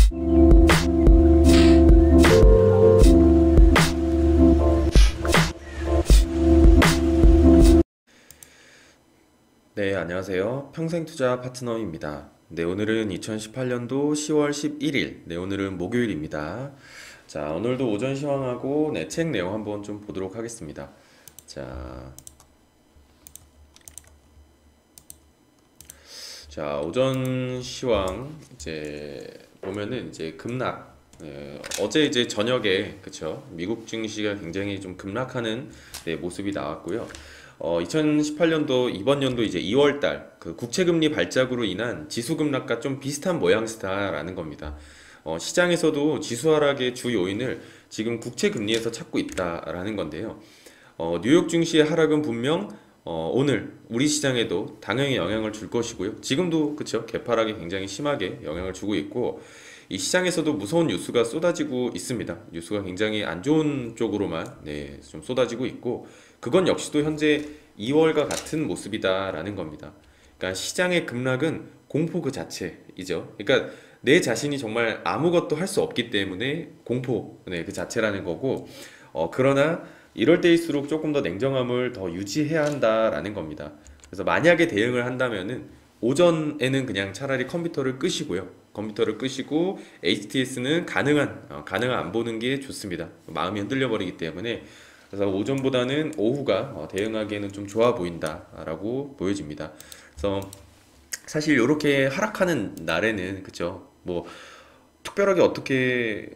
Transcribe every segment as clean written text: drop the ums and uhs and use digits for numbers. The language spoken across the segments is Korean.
네, 안녕하세요. 평생투자 파트너입니다. 네, 오늘은 2018년도 10월 11일, 네, 오늘은 목요일입니다. 자, 오늘도 오전 시황하고 네, 책 내용 한번 좀 보도록 하겠습니다. 자, 오전 시황 이제 보면은 이제 급락. 어제 이제 저녁에 그쵸 미국 증시가 굉장히 좀 급락하는 네, 모습이 나왔고요. 2018년도 이번 연도 이제 2월 달그 국채금리 발작으로 인한 지수 급락과 좀 비슷한 모양새다라는 겁니다. 시장에서도 지수 하락의 주 요인을 지금 국채금리에서 찾고 있다라는 건데요. 뉴욕 증시의 하락은 분명 오늘 우리 시장에도 당연히 영향을 줄 것이고요. 지금도 그쵸 개파락이 굉장히 심하게 영향을 주고 있고 이 시장에서도 무서운 뉴스가 쏟아지고 있습니다. 뉴스가 굉장히 안 좋은 쪽으로만 네, 좀 쏟아지고 있고 그건 역시도 현재 2월과 같은 모습이다라는 겁니다. 그러니까 시장의 급락은 공포 그 자체이죠. 그러니까 내 자신이 정말 아무것도 할 수 없기 때문에 공포 네, 그 자체라는 거고 그러나 이럴 때일수록 조금 더 냉정함을 더 유지해야 한다라는 겁니다. 그래서 만약에 대응을 한다면은 오전에는 그냥 차라리 컴퓨터를 끄시고요. 컴퓨터를 끄시고 HTS는 가능한 안 보는 게 좋습니다. 마음이 흔들려 버리기 때문에 그래서 오전보다는 오후가 대응하기에는 좀 좋아 보인다라고 보여집니다. 그래서 사실 이렇게 하락하는 날에는 그쵸 뭐 특별하게 어떻게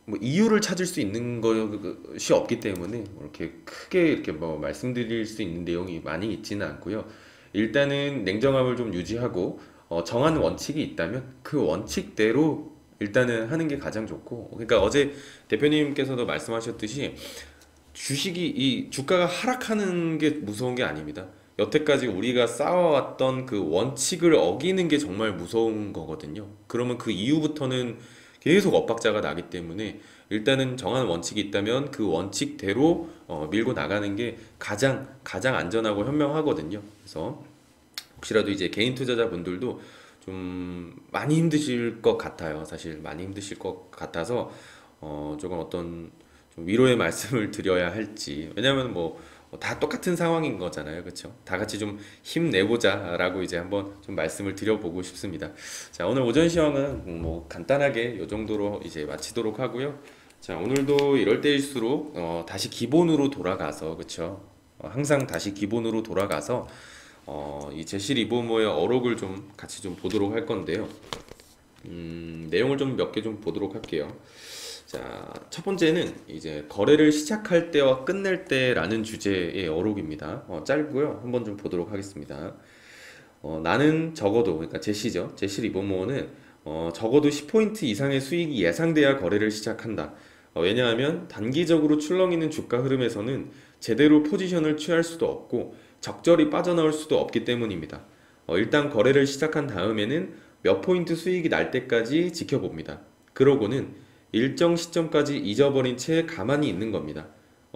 뭐 이유를 찾을 수 있는 것이 없기 때문에 뭐 이렇게 크게 이렇게 뭐 말씀드릴 수 있는 내용이 많이 있지는 않고요. 일단은 냉정함을 좀 유지하고 정한 원칙이 있다면 그 원칙대로 일단은 하는 게 가장 좋고 그러니까 어제 대표님께서도 말씀하셨듯이 주식이 이 주가가 하락하는 게 무서운 게 아닙니다. 여태까지 우리가 쌓아왔던 그 원칙을 어기는 게 정말 무서운 거거든요. 그러면 그 이후부터는 계속 엇박자가 나기 때문에 일단은 정한 원칙이 있다면 그 원칙대로 밀고 나가는 게 가장 안전하고 현명하거든요. 그래서 혹시라도 이제 개인 투자자분들도 좀 많이 힘드실 것 같아요. 사실 많이 힘드실 것 같아서 조금 어떤 좀 위로의 말씀을 드려야 할지. 왜냐면 뭐 다 똑같은 상황인 거잖아요. 그렇죠? 다 같이 좀 힘내보자라고 이제 한번 좀 말씀을 드려보고 싶습니다. 자, 오늘 오전 시황은 뭐 간단하게 이 정도로 이제 마치도록 하고요. 자, 오늘도 이럴 때일수록 다시 기본으로 돌아가서 그렇죠? 항상 다시 기본으로 돌아가서 이 제시 리버모의 어록을 좀 같이 좀 보도록 할 건데요. 내용을 좀 몇 개 좀 보도록 할게요. 자, 첫 번째는 이제 거래를 시작할 때와 끝낼 때라는 주제의 어록입니다. 짧고요. 한번 좀 보도록 하겠습니다. 나는 적어도, 그러니까 제시죠. 제시 리버모어는 적어도 10포인트 이상의 수익이 예상돼야 거래를 시작한다. 왜냐하면 단기적으로 출렁이는 주가 흐름에서는 제대로 포지션을 취할 수도 없고 적절히 빠져나올 수도 없기 때문입니다. 일단 거래를 시작한 다음에는 몇 포인트 수익이 날 때까지 지켜봅니다. 그러고는 일정 시점까지 잊어버린 채 가만히 있는 겁니다.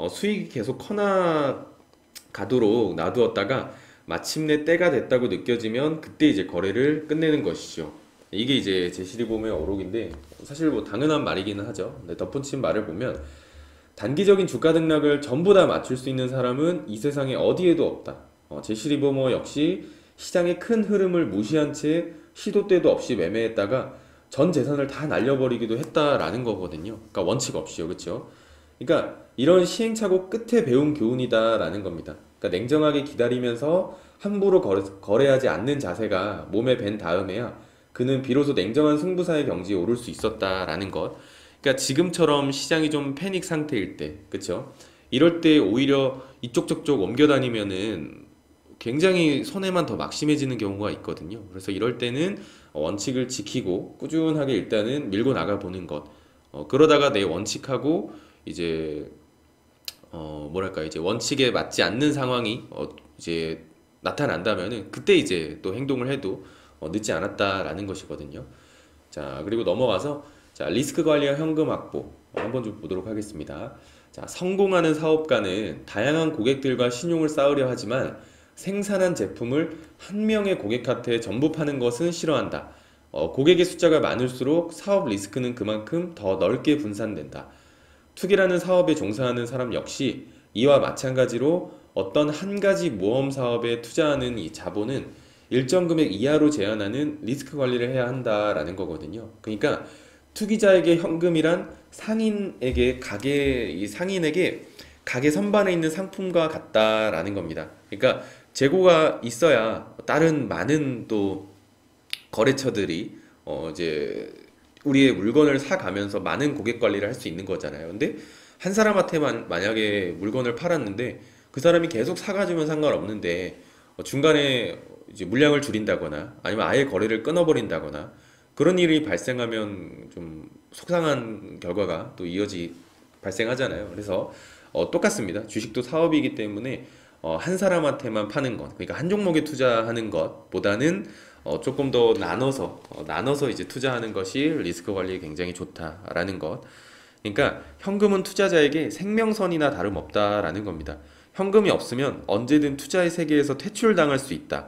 수익이 계속 커나 가도록 놔두었다가 마침내 때가 됐다고 느껴지면 그때 이제 거래를 끝내는 것이죠. 이게 이제 제시리봄의 어록인데 사실 뭐 당연한 말이기는 하죠. 근데 덧붙인 말을 보면 단기적인 주가 등락을 전부 다 맞출 수 있는 사람은 이 세상에 어디에도 없다. 제시리버머 역시 시장의 큰 흐름을 무시한 채 시도 때도 없이 매매했다가 전 재산을 다 날려버리기도 했다라는 거거든요. 그러니까 원칙 없이요, 그렇죠? 그러니까 이런 시행착오 끝에 배운 교훈이다라는 겁니다. 그러니까 냉정하게 기다리면서 함부로 거래하지 않는 자세가 몸에 밴 다음에야 그는 비로소 냉정한 승부사의 경지에 오를 수 있었다라는 것. 그러니까 지금처럼 시장이 좀 패닉 상태일 때, 그렇죠? 이럴 때 오히려 이쪽 저쪽 옮겨 다니면은 굉장히 손해만 더 막심해지는 경우가 있거든요. 그래서 이럴 때는 원칙을 지키고 꾸준하게 일단은 밀고 나가 보는 것. 그러다가 내 원칙하고 이제 뭐랄까 이제 원칙에 맞지 않는 상황이 이제 나타난다면은 그때 이제 또 행동을 해도 늦지 않았다라는 것이거든요. 자, 그리고 넘어가서 자, 리스크 관리와 현금 확보 한번 좀 보도록 하겠습니다. 자, 성공하는 사업가는 다양한 고객들과 신용을 쌓으려 하지만 생산한 제품을 한 명의 고객한테 전부 파는 것은 싫어한다. 고객의 숫자가 많을수록 사업 리스크는 그만큼 더 넓게 분산된다. 투기라는 사업에 종사하는 사람 역시 이와 마찬가지로 어떤 한 가지 모험 사업에 투자하는 이 자본은 일정 금액 이하로 제한하는 리스크 관리를 해야 한다라는 거거든요. 그러니까 투기자에게 현금이란 이 상인에게 가게 선반에 있는 상품과 같다라는 겁니다. 그러니까 재고가 있어야 다른 많은 또 거래처들이 이제 우리의 물건을 사가면서 많은 고객 관리를 할 수 있는 거잖아요. 근데 한 사람한테만 만약에 물건을 팔았는데 그 사람이 계속 사가지면 상관없는데 중간에 이제 물량을 줄인다거나 아니면 아예 거래를 끊어버린다거나 그런 일이 발생하면 좀 속상한 결과가 또 발생하잖아요. 그래서 똑같습니다. 주식도 사업이기 때문에 한 사람한테만 파는 것, 그러니까 한 종목에 투자하는 것보다는 조금 더 나눠서 이제 투자하는 것이 리스크 관리에 굉장히 좋다라는 것. 그러니까 현금은 투자자에게 생명선이나 다름없다라는 겁니다. 현금이 없으면 언제든 투자의 세계에서 퇴출당할 수 있다.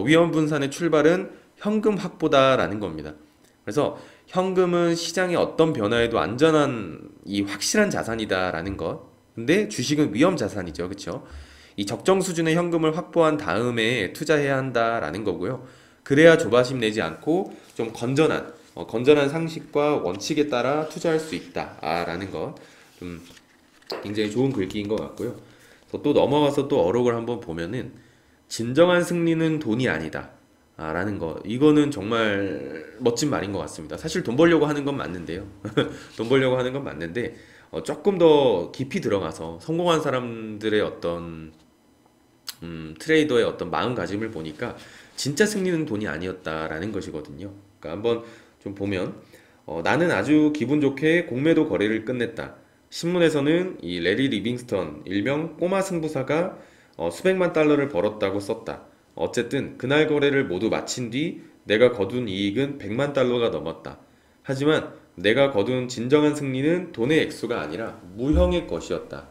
위험 분산의 출발은 현금 확보다라는 겁니다. 그래서 현금은 시장의 어떤 변화에도 안전한 이 확실한 자산이다라는 것. 근데 주식은 위험 자산이죠. 그렇죠? 이 적정 수준의 현금을 확보한 다음에 투자해야 한다라는 거고요. 그래야 조바심 내지 않고 좀 건전한 상식과 원칙에 따라 투자할 수 있다라는 것. 좀 굉장히 좋은 글귀인 것 같고요. 또 넘어가서 또 어록을 한번 보면은 진정한 승리는 돈이 아니다. 라는 거. 이거는 정말 멋진 말인 것 같습니다. 사실 돈 벌려고 하는 건 맞는데요. 돈 벌려고 하는 건 맞는데 조금 더 깊이 들어가서 성공한 사람들의 어떤 트레이더의 어떤 마음가짐을 보니까 진짜 승리는 돈이 아니었다라는 것이거든요. 그러니까 한번 좀 보면 나는 아주 기분 좋게 공매도 거래를 끝냈다. 신문에서는 이 레리 리빙스턴 일명 꼬마 승부사가 수백만 달러를 벌었다고 썼다. 어쨌든 그날 거래를 모두 마친 뒤 내가 거둔 이익은 100만 달러가 넘었다. 하지만 내가 거둔 진정한 승리는 돈의 액수가 아니라 무형의 것이었다.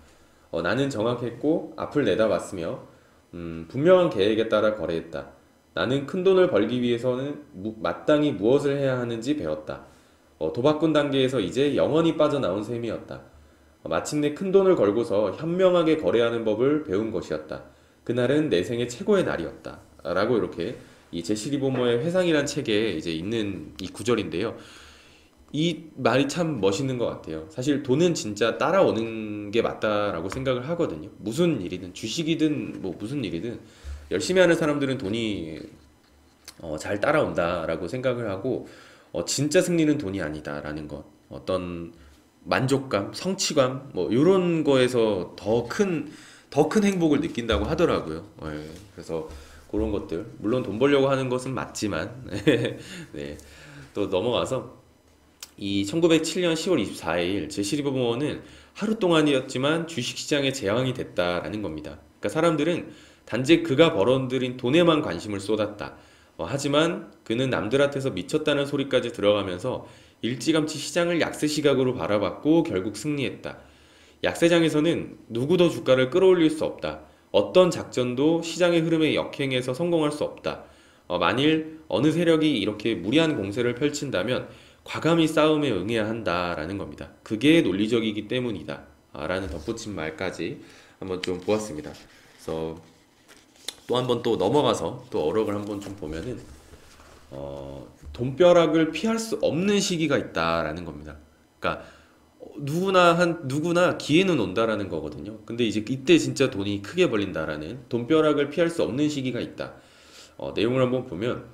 나는 정확했고 앞을 내다봤으며 분명한 계획에 따라 거래했다. 나는 큰 돈을 벌기 위해서는 마땅히 무엇을 해야 하는지 배웠다. 도박꾼 단계에서 이제 영원히 빠져나온 셈이었다. 마침내 큰 돈을 걸고서 현명하게 거래하는 법을 배운 것이었다. 그날은 내 생애 최고의 날이었다. 라고 이렇게 이 제시 리버머의 회상이란 책에 이제 있는 이 구절인데요. 이 말이 참 멋있는 것 같아요. 사실 돈은 진짜 따라오는 게 맞다라고 생각을 하거든요. 무슨 일이든 주식이든 뭐 무슨 일이든 열심히 하는 사람들은 돈이 잘 따라온다라고 생각을 하고 진짜 승리는 돈이 아니다라는 것. 어떤 만족감, 성취감 뭐 이런 거에서 더 큰 행복을 느낀다고 하더라고요. 예, 그래서 그런 것들 물론 돈 벌려고 하는 것은 맞지만 네, 또 넘어가서 이 1907년 10월 24일 제시 리버모어는 하루 동안이었지만 주식시장의 제왕이 됐다라는 겁니다. 그러니까 사람들은 단지 그가 벌어들인 돈에만 관심을 쏟았다. 하지만 그는 남들한테서 미쳤다는 소리까지 들어가면서 일찌감치 시장을 약세 시각으로 바라봤고 결국 승리했다. 약세장에서는 누구도 주가를 끌어올릴 수 없다. 어떤 작전도 시장의 흐름에 역행해서 성공할 수 없다. 만일 어느 세력이 이렇게 무리한 공세를 펼친다면 과감히 싸움에 응해야 한다라는 겁니다. 그게 논리적이기 때문이다. 라는 덧붙인 말까지 한번 좀 보았습니다. 그래서 또 한번 또 넘어가서 또 어록을 한번 좀 보면은 돈벼락을 피할 수 없는 시기가 있다라는 겁니다. 그러니까 누구나 기회는 온다라는 거거든요. 근데 이제 이때 진짜 돈이 크게 벌린다라는 돈벼락을 피할 수 없는 시기가 있다. 내용을 한번 보면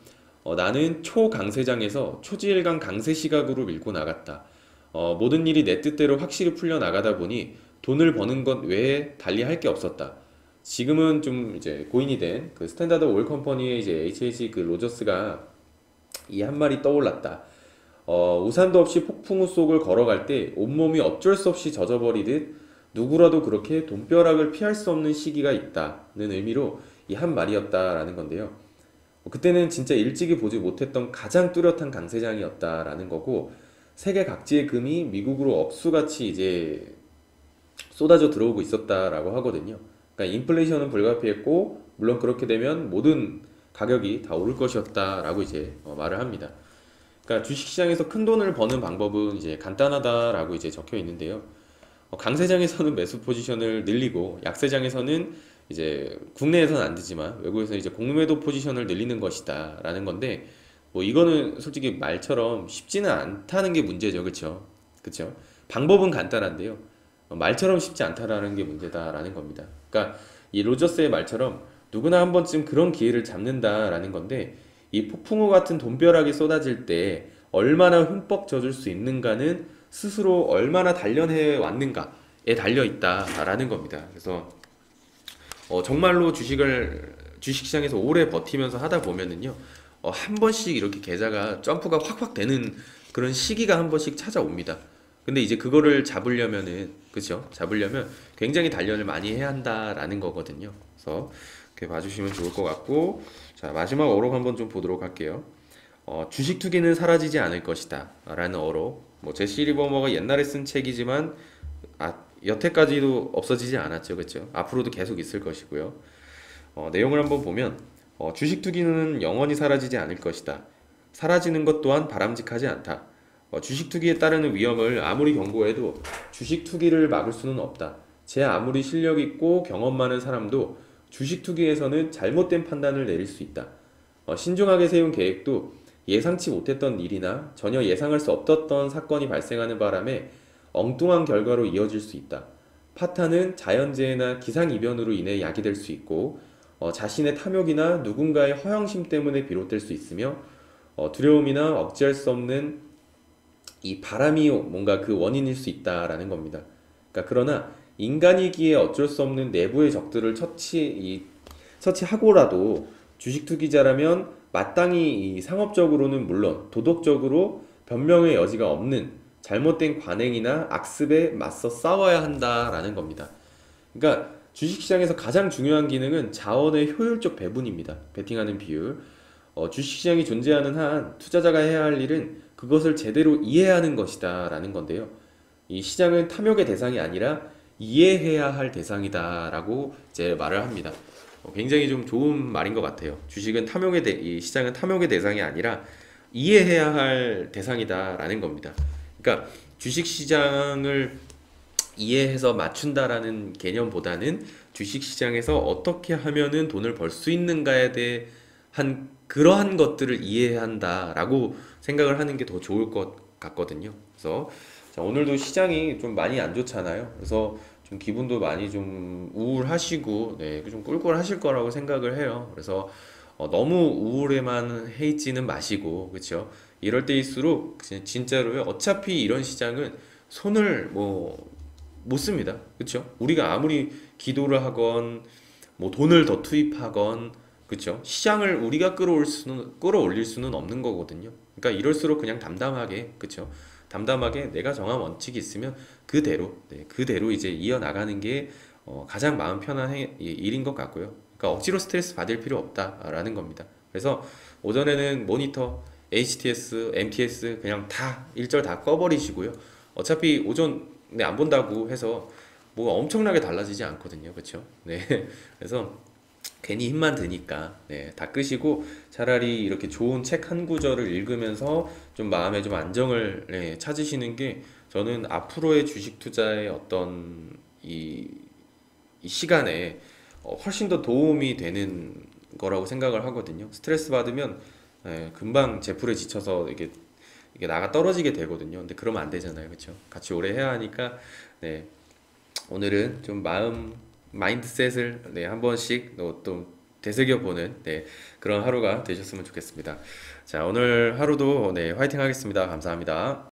나는 초강세장에서 초지일강 강세 시각으로 밀고 나갔다. 모든 일이 내 뜻대로 확실히 풀려 나가다 보니 돈을 버는 것 외에 달리 할 게 없었다. 지금은 좀 이제 고인이 된 그 스탠다드 오일 컴퍼니의 이제 HH 그 로저스가 이 한 말이 떠올랐다. 우산도 없이 폭풍우 속을 걸어갈 때 온몸이 어쩔 수 없이 젖어버리듯 누구라도 그렇게 돈벼락을 피할 수 없는 시기가 있다는 의미로 이 한 말이었다라는 건데요. 그때는 진짜 일찍이 보지 못했던 가장 뚜렷한 강세장이었다라는 거고 세계 각지의 금이 미국으로 억수같이 이제 쏟아져 들어오고 있었다라고 하거든요. 그러니까 인플레이션은 불가피했고 물론 그렇게 되면 모든 가격이 다 오를 것이었다라고 이제 말을 합니다. 그러니까 주식시장에서 큰 돈을 버는 방법은 이제 간단하다라고 이제 적혀 있는데요. 강세장에서는 매수 포지션을 늘리고 약세장에서는 이제 국내에서는 안 되지만 외국에서 이제 공매도 포지션을 늘리는 것이다라는 건데 뭐 이거는 솔직히 말처럼 쉽지는 않다는 게 문제죠, 그렇죠? 그렇죠? 방법은 간단한데요. 말처럼 쉽지 않다라는 게 문제다라는 겁니다. 그러니까 이 로저스의 말처럼 누구나 한 번쯤 그런 기회를 잡는다라는 건데 이 폭풍우 같은 돈벼락이 쏟아질 때 얼마나 흠뻑 젖을 수 있는가는 스스로 얼마나 단련해 왔는가에 달려 있다라는 겁니다. 그래서 정말로 주식시장에서 오래 버티면서 하다 보면은요, 한 번씩 이렇게 계좌가 점프가 확확 되는 그런 시기가 한 번씩 찾아옵니다. 근데 이제 그거를 잡으려면은, 그죠? 잡으려면 굉장히 단련을 많이 해야 한다라는 거거든요. 그래서 이렇게 봐주시면 좋을 것 같고, 자, 마지막 어록 한번 좀 보도록 할게요. 주식 투기는 사라지지 않을 것이다. 라는 어록. 뭐, 제시 리버머가 옛날에 쓴 책이지만, 여태까지도 없어지지 않았죠. 그렇죠? 앞으로도 계속 있을 것이고요. 내용을 한번 보면 주식 투기는 영원히 사라지지 않을 것이다. 사라지는 것 또한 바람직하지 않다. 주식 투기에 따르는 위험을 아무리 경고해도 주식 투기를 막을 수는 없다. 제 아무리 실력 있고 경험 많은 사람도 주식 투기에서는 잘못된 판단을 내릴 수 있다. 신중하게 세운 계획도 예상치 못했던 일이나 전혀 예상할 수 없었던 사건이 발생하는 바람에 엉뚱한 결과로 이어질 수 있다. 파탄은 자연재해나 기상이변으로 인해 야기될 수 있고 자신의 탐욕이나 누군가의 허영심 때문에 비롯될 수 있으며 두려움이나 억제할 수 없는 이 바람이 뭔가 그 원인일 수 있다라는 겁니다. 그러니까 그러나 인간이기에 어쩔 수 없는 내부의 적들을 처치하고라도 주식 투기자라면 마땅히 이 상업적으로는 물론 도덕적으로 변명의 여지가 없는 잘못된 관행이나 악습에 맞서 싸워야 한다라는 겁니다. 그러니까 주식시장에서 가장 중요한 기능은 자원의 효율적 배분입니다. 베팅하는 비율. 주식시장이 존재하는 한 투자자가 해야 할 일은 그것을 제대로 이해하는 것이다 라는 건데요. 이 시장은 탐욕의 대상이 아니라 이해해야 할 대상이다 라고 이제 말을 합니다. 굉장히 좀 좋은 말인 것 같아요. 이 시장은 탐욕의 대상이 아니라 이해해야 할 대상이다 라는 겁니다. 그러니까 주식시장을 이해해서 맞춘다라는 개념보다는 주식시장에서 어떻게 하면은 돈을 벌 수 있는가에 대한 그러한 것들을 이해해야 한다라고 생각을 하는 게 더 좋을 것 같거든요. 그래서 자, 오늘도 시장이 좀 많이 안 좋잖아요. 그래서 좀 기분도 많이 좀 우울하시고 네, 좀 꿀꿀하실 거라고 생각을 해요. 그래서 너무 우울에만 해 있지는 마시고 그렇죠? 이럴 때일수록 진짜로요. 어차피 이런 시장은 손을 못 씁니다. 그렇죠? 우리가 아무리 기도를 하건 뭐 돈을 더 투입하건 그렇죠? 시장을 우리가 끌어올릴 수는 없는 거거든요. 그러니까 이럴수록 그냥 담담하게 그렇죠? 담담하게 내가 정한 원칙이 있으면 그대로 이제 이어나가는 게 가장 마음 편한 일인 것 같고요. 그러니까 억지로 스트레스 받을 필요 없다라는 겁니다. 그래서 오전에는 모니터, HTS, MTS 그냥 다 일절 다 꺼버리시고요. 어차피 오전에 안 본다고 해서 뭐가 엄청나게 달라지지 않거든요. 그렇죠? 네. 그래서 괜히 힘만 드니까 다 끄시고 차라리 이렇게 좋은 책 한 구절을 읽으면서 좀 마음에 좀 안정을 찾으시는 게 저는 앞으로의 주식 투자의 어떤 이 시간에 훨씬 더 도움이 되는 거라고 생각을 하거든요. 스트레스 받으면 금방 제풀에 지쳐서 이게 나가 떨어지게 되거든요. 근데 그러면 안 되잖아요. 그렇죠? 같이 오래 해야 하니까 네, 오늘은 좀 마인드셋을 한 번씩 또 되새겨 보는 그런 하루가 되셨으면 좋겠습니다. 자, 오늘 하루도 화이팅 하겠습니다. 감사합니다.